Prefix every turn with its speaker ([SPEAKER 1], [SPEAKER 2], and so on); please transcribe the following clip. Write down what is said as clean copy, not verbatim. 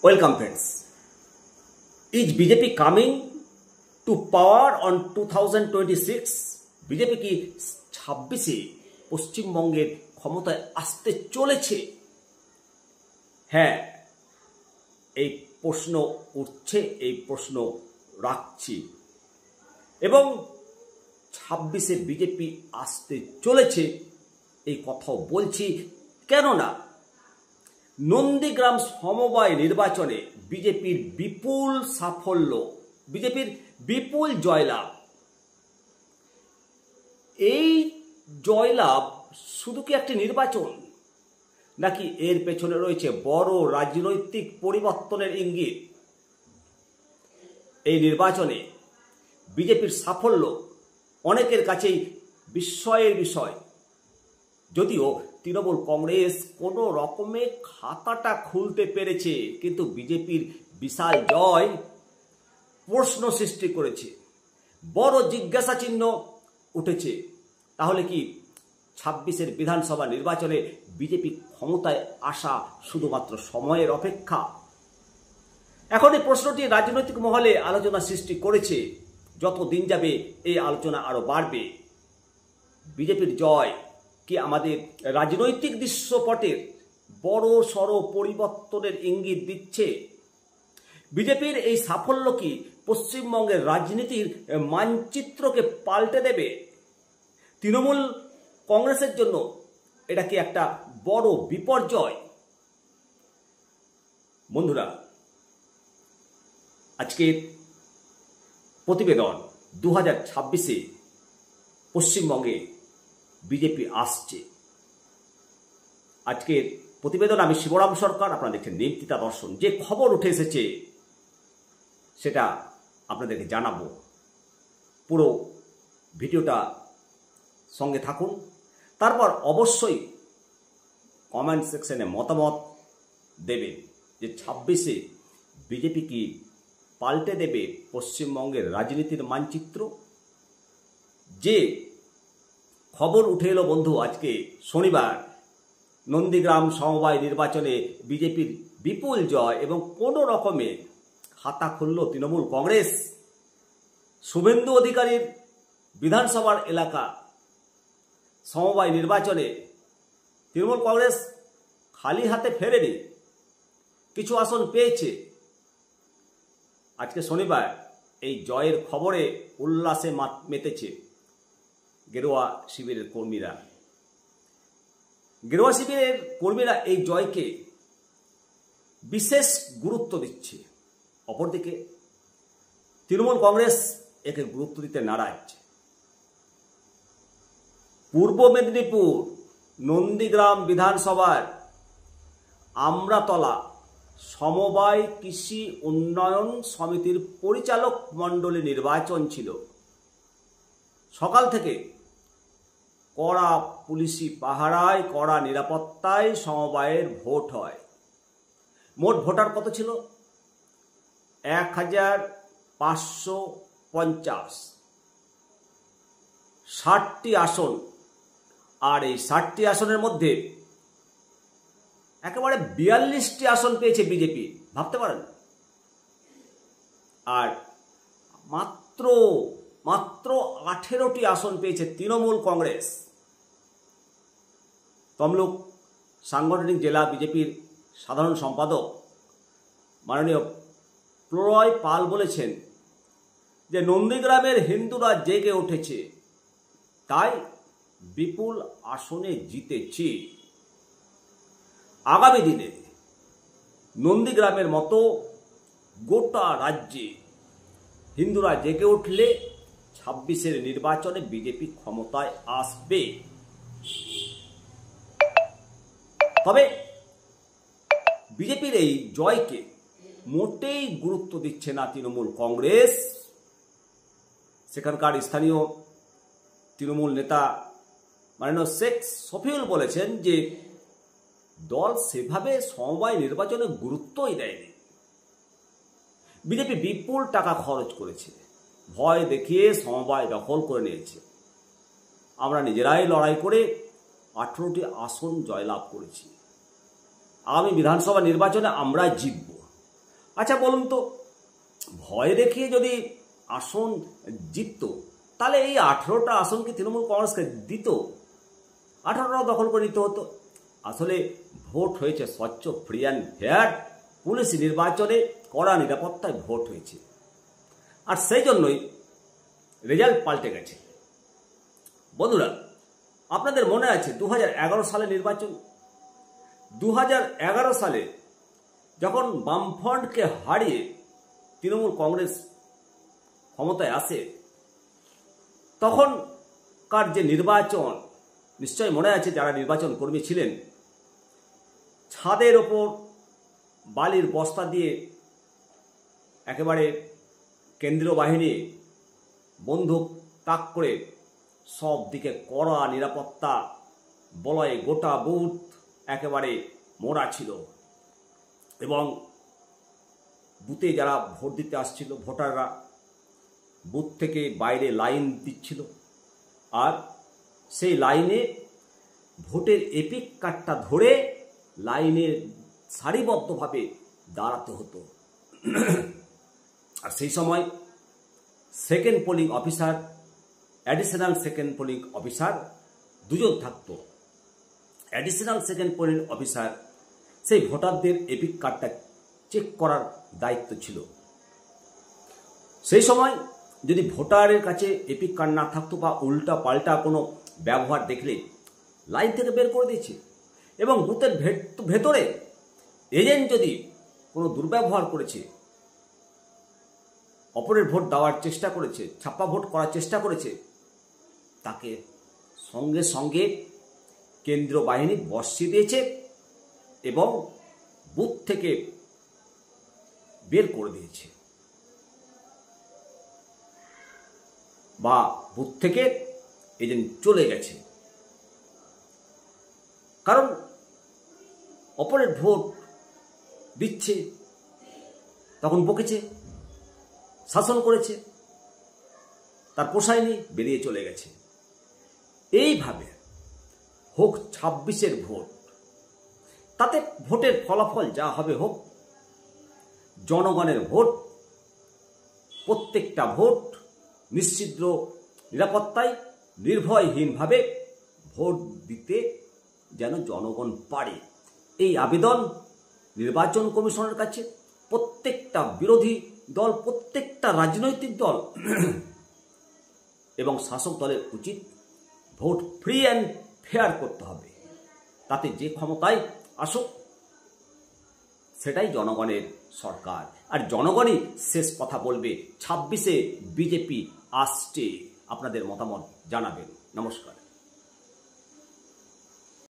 [SPEAKER 1] Welcome friends. Is BJP coming to power on 2026? BJP কি 26-এ পশ্চিমবঙ্গের ক্ষমতায় আসতে চলেছে? হ্যাঁ, এই প্রশ্ন উঠছে, এই প্রশ্ন রাখছি এবং 26-এ বিজেপি আসতে চলেছে এই কথাও বলছি। কেননা নন্দীগ্রাম সমবায় নির্বাচনে বিজেপির বিপুল সাফল্য, বিজেপির বিপুল জয়লাভ। এই জয়লাভ শুধু কি একটি নির্বাচন, নাকি এর পেছনে রয়েছে বড় রাজনৈতিক পরিবর্তনের ইঙ্গিত? এই নির্বাচনে বিজেপির সাফল্য অনেকের কাছেই বিস্ময়ের বিষয়। যদিও তৃণমূল কংগ্রেস কোনো রকমে খাতাটা খুলতে পেরেছে, কিন্তু বিজেপির বিশাল জয় প্রশ্ন সৃষ্টি করেছে, বড় জিজ্ঞাসা চিহ্ন উঠেছে। তাহলে কি 26-এর বিধানসভা নির্বাচনে বিজেপি ক্ষমতায় আসা শুধুমাত্র সময়ের অপেক্ষা? এখন এই প্রশ্নটি রাজনৈতিক মহলে আলোচনা সৃষ্টি করেছে। যত দিন যাবে এই আলোচনা আরো বাড়বে। বিজেপির জয় কি আমাদের রাজনৈতিক দৃশ্যপটের বড় সড় পরিবর্তনের ইঙ্গিত দিচ্ছে? বিজেপির এই সাফল্য কি পশ্চিমবঙ্গের রাজনীতির মানচিত্রকে পাল্টে দেবে? তৃণমূল কংগ্রেসের জন্য এটা কি একটা বড় বিপর্যয়? বন্ধুরা, আজকের প্রতিবেদন 2026-এ পশ্চিমবঙ্গে বিজেপি আসছে। আজকের প্রতিবেদন আমি শিবরাম সরকার, আপনারা দেখছেন নেমতিতা দর্শন। যে খবর উঠে এসেছে সেটা আপনাদেরকে জানাবো। পুরো ভিডিওটা সঙ্গে থাকুন, তারপর অবশ্যই কমেন্ট সেকশনে মতামত দেবেন যে 26-এ বিজেপি কি পাল্টে দেবে পশ্চিমবঙ্গের রাজনীতির মানচিত্র। যে খবর উঠে এলো বন্ধু, আজকে শনিবার নন্দীগ্রাম সমবায় নির্বাচনে বিজেপির বিপুল জয় এবং কোনো রকমে খাতা খুলল তৃণমূল কংগ্রেস। শুভেন্দু অধিকারীর বিধানসভার এলাকা সমবায় নির্বাচনে তৃণমূল কংগ্রেস খালি হাতে ফেরেনি, কিছু আসন পেয়েছে। আজকে শনিবার এই জয়ের খবরে উল্লাসে মেতেছে গেরুয়া শিবিরের কর্মীরা। গেরুয়া শিবিরের কর্মীরা এই জয়কে বিশেষ গুরুত্ব দিচ্ছে। অপরদিকে তৃণমূল কংগ্রেস একে গুরুত্ব দিতে নারাজ। পূর্ব মেদিনীপুর নন্দীগ্রাম বিধানসভার আমরাতলা সমবায় কৃষি উন্নয়ন সমিতির পরিচালক মণ্ডলী নির্বাচন ছিল। সকাল থেকে কড়া পুলিশি পাহারায়, কড়া নিরাপত্তায় সমবায়ের ভোট হয়। মোট ভোটার কত ছিল? 1550। 60টি আসন। আর এই 60টি আসনের মধ্যে একেবারে 42টি আসন পেয়েছে বিজেপি, ভাবতে পারেন। আর মাত্র 18টি আসন পেয়েছে তৃণমূল কংগ্রেস। তমলুক সাংগঠনিক জেলা বিজেপির সাধারণ সম্পাদক মাননীয় প্রলয় পাল বলেছেন যে নন্দীগ্রামের হিন্দুরা জেগে উঠেছে, তাই বিপুল আসনে জিতেছি। আগামী দিনে নন্দীগ্রামের মতো গোটা রাজ্যে হিন্দুরা জেগে উঠলে 26-এর নির্বাচনে বিজেপি ক্ষমতায় আসবে। তবে বিজেপির এই জয়কে মোটেই গুরুত্ব দিচ্ছে না তৃণমূল কংগ্রেস। সেখানকার স্থানীয় তৃণমূল নেতা মাননীয় শেখ শফিউল বলেছেন যে দল সেভাবে সমবায় নির্বাচনে গুরুত্বই দেয়নি। বিজেপি বিপুল টাকা খরচ করেছে, ভয় দেখিয়ে সমবায় দখল করে নিয়েছে। আমরা নিজেরাই লড়াই করে 18টি আসন জয়লাভ করেছি। আগামী বিধানসভা নির্বাচনে আমরা জিতব। আচ্ছা বলুন তো, ভয় দেখিয়ে যদি আসন জিতত, তাহলে এই 18টা আসন কি তৃণমূল কংগ্রেসকে দিত? 18টা দখল করে নিতে হতো। আসলে ভোট হয়েছে স্বচ্ছ, ফ্রি অ্যান্ড ফেয়ার। পুলিশ নির্বাচনে কড়া নিরাপত্তায় ভোট হয়েছে, আর সেই জন্যই রেজাল্ট পাল্টে গেছে। বন্ধুরা, আপনাদের মনে আছে 2011 সালে নির্বাচন? 2011 সালে যখন বামফ্রন্টকে হারিয়ে তৃণমূল কংগ্রেস ক্ষমতায় আসে, তখনকার যে নির্বাচন, নিশ্চয় মনে আছে যারা নির্বাচন কর্মী ছিলেন, ছাদের ওপর বালির বস্তা দিয়ে একেবারে কেন্দ্রীয় বাহিনী বন্দুক তাক করে সব দিকে কড়া নিরাপত্তা বলয়ে গোটা বুথ একেবারে মোড়া ছিল, এবং বুথে যারা ভোট দিতে আসছিল ভোটাররা বুথ থেকে বাইরে লাইন দিচ্ছিল, আর সেই লাইনে ভোটের এপিক কার্ডটা ধরে লাইনে সারিবদ্ধভাবে দাঁড়াতে হতো। আর সেই সময় second polling officer, additional second polling officer দুজন থাকতো। অ্যাডিশনাল সেকেন্ড পোলিং অফিসার সেই ভোটারদের এপিক কার্ডটা চেক করার দায়িত্ব ছিল। সেই সময় যদি ভোটারের কাছে এপিক কার্ড না থাকতো বা উল্টা পাল্টা কোনো ব্যবহার দেখলে লাইন থেকে বের করে দিয়েছে, এবং বুথের ভেতরে এজেন্ট যদি কোনো দুর্ব্যবহার করেছে, অপরের ভোট দেওয়ার চেষ্টা করেছে, ছাপ্পা ভোট করার চেষ্টা করেছে, তাকে সঙ্গে সঙ্গে কেন্দ্রীয় বাহিনী বসিয়ে দিয়েছে এবং বুথ থেকে বের করে দিয়েছে, বা বুথ থেকে এজেন্ট চলে গেছে। কারণ অপরের ভোট দিচ্ছে, তখন বকেছে, শাসন করেছে, তার পোষায়নি, বেরিয়ে চলে গেছে। এইভাবে হোক 26-এর ভোট, তাতে ভোটের ফলাফল যা হবে হোক, জনগণের ভোট, প্রত্যেকটা ভোট নিশ্চিদ্র নিরাপত্তায় নির্ভয়হীনভাবে ভোট দিতে যেন জনগণ পারে, এই আবেদন নির্বাচন কমিশনের কাছে প্রত্যেকটা বিরোধী দল, প্রত্যেকটা রাজনৈতিক দল এবং শাসক দলের উচিত ভোট ফ্রি অ্যান্ড ফেয়ার করতে হবে। তাতে যে ক্ষমতায় আসুক সেটাই জনগণের সরকার, আর জনগণই শেষ কথা বলবে। 26-এ বিজেপি আসছে। আপনাদের মতামত জানাবেন। নমস্কার।